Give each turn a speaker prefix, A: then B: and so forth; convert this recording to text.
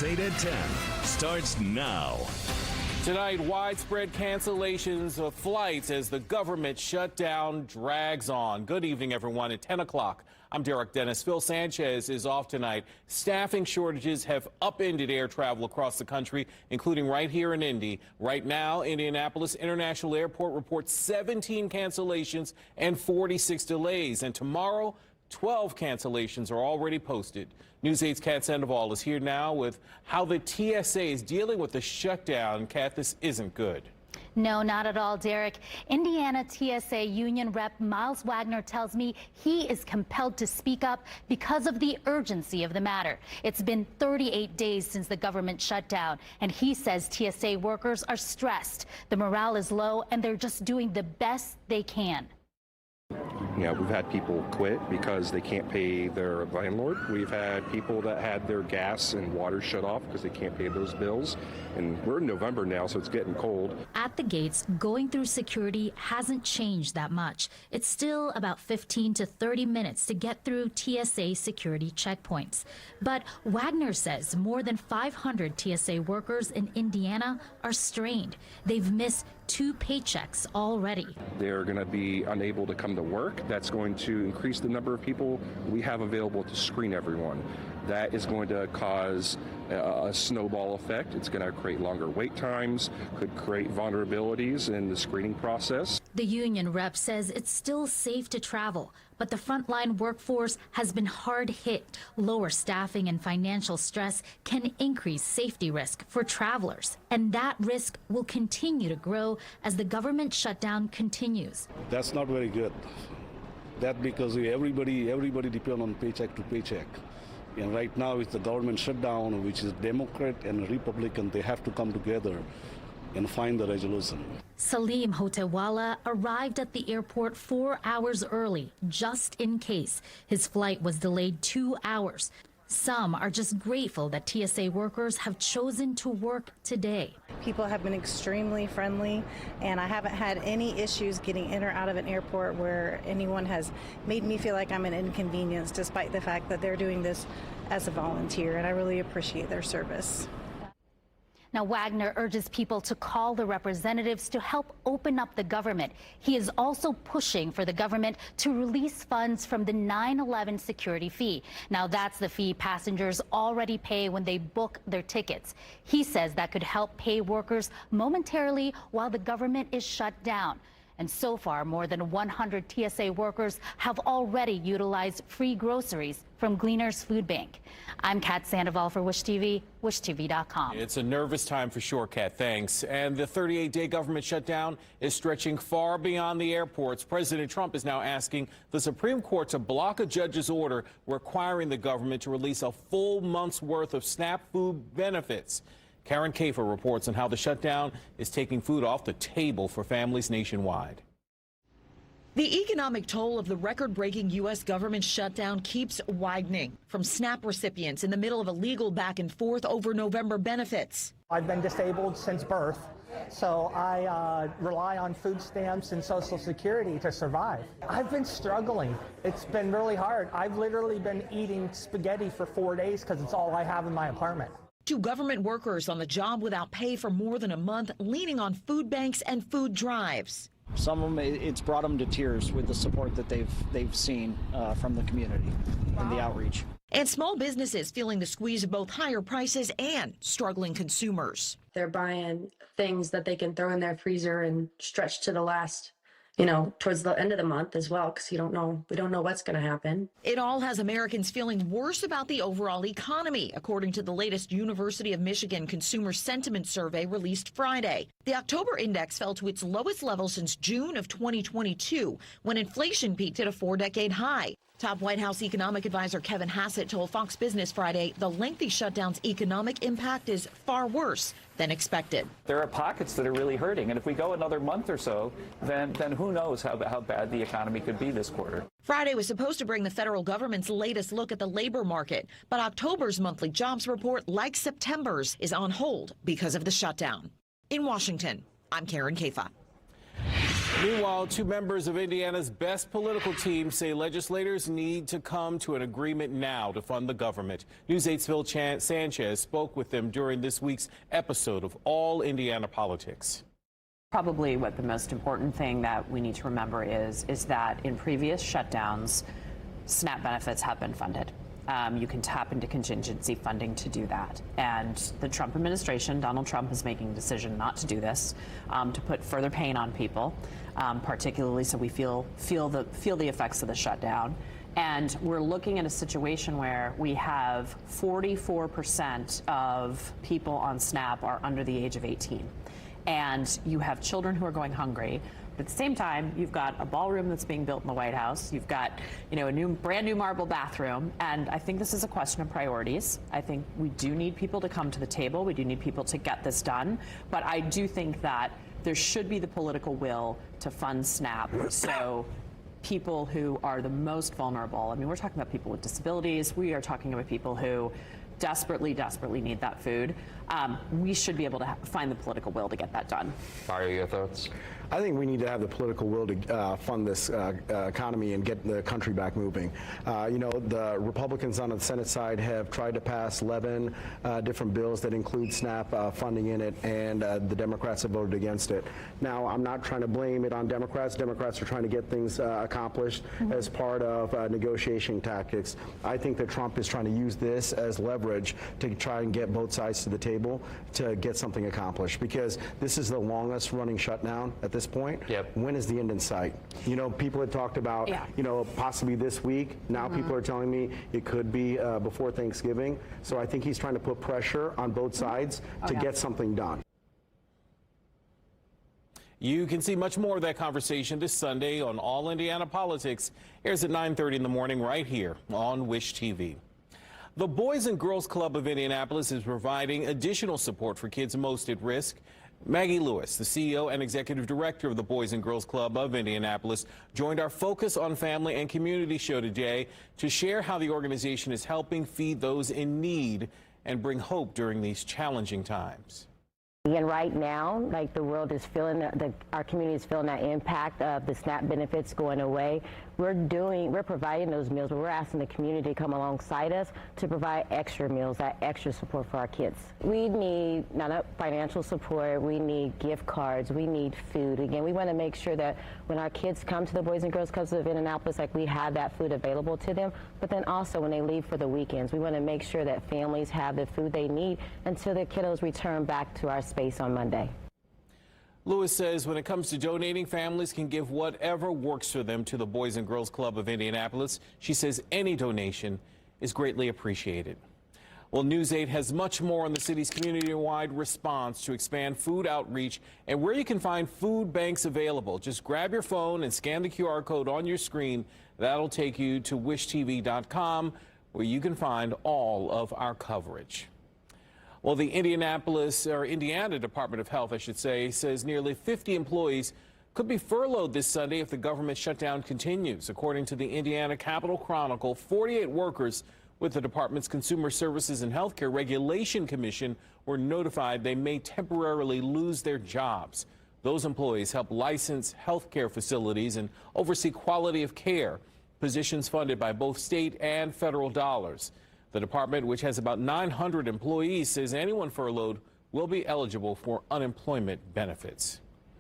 A: 8 at 10 starts now.
B: Tonight, widespread cancellations of flights as the government shutdown drags on. Good evening, everyone. At 10 o'clock, I'm Derek Dennis. Phil Sanchez is off tonight. Staffing shortages have upended air travel across the country, including right here in Indy. Right now, Indianapolis International Airport reports 17 cancellations and 46 delays. And tomorrow, 12 cancellations are already posted. News 8's Kat Sandoval is here now with how the TSA is dealing with the shutdown. Kat, this isn't good.
C: No, not at all, Derek. Indiana TSA Union Rep Miles Wagner tells me he is compelled to speak up because of the urgency of the matter. It's been 38 days since the government shutdown, and he says TSA workers are stressed. The morale is low, and they're just doing the best they can.
D: Yeah, we've had people quit because they can't pay their landlord. We've had people that had their gas and water shut off because they can't pay those bills. And we're in November now, so it's getting cold.
E: At the gates, going through security hasn't changed that much. It's still about 15 to 30 minutes to get through TSA security checkpoints. But Wagner says more than 500 TSA workers in Indiana are strained. They've missed 2 paychecks already.
D: They're going to be unable to come to work. That's going to increase the number of people we have available to screen everyone. That is going to cause a snowball effect. It's going to create longer wait times, could create vulnerabilities in the screening process.
E: The union rep says it's still safe to travel, but the frontline workforce has been hard hit. Lower staffing and financial stress can increase safety risk for travelers, and that risk will continue to grow as the government shutdown continues.
F: That's not very good. That's because everybody depends on paycheck to paycheck. And right now it's the government shutdown, which is Democrat and Republican. They have to come together and find the resolution.
E: Salim Hotewala arrived at the airport 4 hours early, just in case. His flight was delayed 2 hours. Some are just grateful that TSA workers have chosen to work today.
G: People have been extremely friendly, and I haven't had any issues getting in or out of an airport where anyone has made me feel like I'm an inconvenience, despite the fact that they're doing this as a volunteer, and I really appreciate their service.
C: Now, Wagner urges people to call the representatives to help open up the government. He is also pushing for the government to release funds from the 9/11 security fee. Now, that's the fee passengers already pay when they book their tickets. He says that could help pay workers momentarily while the government is shut down. And so far, more than 100 TSA workers have already utilized free groceries from Gleaner's Food Bank. I'm Kat Sandoval for Wish TV, wishtv.com.
B: It's a nervous time for sure, Kat. Thanks. And the 38-day government shutdown is stretching far beyond the airports. President Trump is now asking the Supreme Court to block a judge's order requiring the government to release a full month's worth of SNAP food benefits. Karen Kafer reports on how the shutdown is taking food off the table for families nationwide.
H: The economic toll of the record-breaking U.S. government shutdown keeps widening from SNAP recipients in the middle of a legal back and forth over November benefits.
I: I've been disabled since birth, so I rely on food stamps and Social Security to survive. I've been struggling. It's been really hard. I've literally been eating spaghetti for 4 days because it's all I have in my apartment.
H: 2 government workers on the job without pay for more than a month, leaning on food banks and food drives.
J: Some of them, it's brought them to tears with the support that they've seen from the community and the outreach.
H: And small businesses feeling the squeeze of both higher prices and struggling consumers.
K: They're buying things that they can throw in their freezer and stretch to the last, towards the end of the month as well, because we don't know what's going to happen.
H: It all has Americans feeling worse about the overall economy, according to the latest University of Michigan Consumer Sentiment Survey released Friday. The October index fell to its lowest level since June of 2022, when inflation peaked at a 4-decade high. Top White House economic advisor Kevin Hassett told Fox Business Friday the lengthy shutdown's economic impact is far worse than expected.
L: There are pockets that are really hurting, and if we go another month or so, then who knows how bad the economy could be this quarter.
H: Friday was supposed to bring the federal government's latest look at the labor market, but October's monthly jobs report, like September's, is on hold because of the shutdown. In Washington, I'm Karen Kafer.
B: Meanwhile, two members of Indiana's best political team say legislators need to come to an agreement now to fund the government. News 8's Phil Sanchez spoke with them during this week's episode of All Indiana Politics.
M: Probably what the most important thing that we need to remember is that in previous shutdowns, SNAP benefits have been funded. You can tap into contingency funding to do that. And the Trump administration, Donald Trump, is making a decision not to do this, to put further pain on people, particularly so we feel the effects of the shutdown. And we're looking at a situation where we have 44% of people on SNAP are under the age of 18. And you have children who are going hungry. But at the same time, you've got a ballroom that's being built in the White House. You've got, a brand new marble bathroom. And I think this is a question of priorities. I think we do need people to come to the table. We do need people to get this done. But I do think that there should be the political will to fund SNAP. So people who are the most vulnerable, I mean, we're talking about people with disabilities. We are talking about people who desperately need that food. We should be able to find the political will to get that done.
N: Mario, your thoughts?
O: I think we need to have the political will to fund this economy and get the country back moving. The Republicans on the Senate side have tried to pass 11 different bills that include SNAP funding in it, and the Democrats have voted against it. Now, I'm not trying to blame it on Democrats. Democrats are trying to get things accomplished as part of negotiation tactics. I think that Trump is trying to use this as leverage to try and get both sides to the table to get something accomplished, because this is the longest running shutdown at this point.
N: Yep.
O: When is the end in sight? People had talked about, possibly this week. Now people are telling me it could be before Thanksgiving. So I think he's trying to put pressure on both sides to get something done.
B: You can see much more of that conversation this Sunday on All Indiana Politics. Airs at 9:30 in the morning right here on Wish TV. The Boys and Girls Club of Indianapolis is providing additional support for kids most at risk. Maggie Lewis, the CEO and executive director of the Boys and Girls Club of Indianapolis, joined our Focus on Family and Community show today to share how the organization is helping feed those in need and bring hope during these challenging times.
P: And right now, the world is feeling, our community is feeling that impact of the SNAP benefits going away. We're providing those meals, but we're asking the community to come alongside us to provide extra meals, that extra support for our kids. We need not financial support, we need gift cards, we need food. Again, we want to make sure that when our kids come to the Boys and Girls Clubs of Indianapolis, we have that food available to them, but then also when they leave for the weekends, we want to make sure that families have the food they need until their kiddos return back to our space on Monday.
B: Lewis says when it comes to donating, families can give whatever works for them to the Boys and Girls Club of Indianapolis. She says any donation is greatly appreciated. Well, News 8 has much more on the city's community-wide response to expand food outreach and where you can find food banks available. Just grab your phone and scan the QR code on your screen. That'll take you to wishtv.com, where you can find all of our coverage. Well, the Indiana Department of Health, says nearly 50 employees could be furloughed this Sunday if the government shutdown continues. According to the Indiana Capitol Chronicle, 48 workers with the department's Consumer Services and Healthcare Regulation Commission were notified they may temporarily lose their jobs. Those employees help license healthcare facilities and oversee quality of care, positions funded by both state and federal dollars. The department, which has about 900 employees, says anyone furloughed will be eligible for unemployment benefits.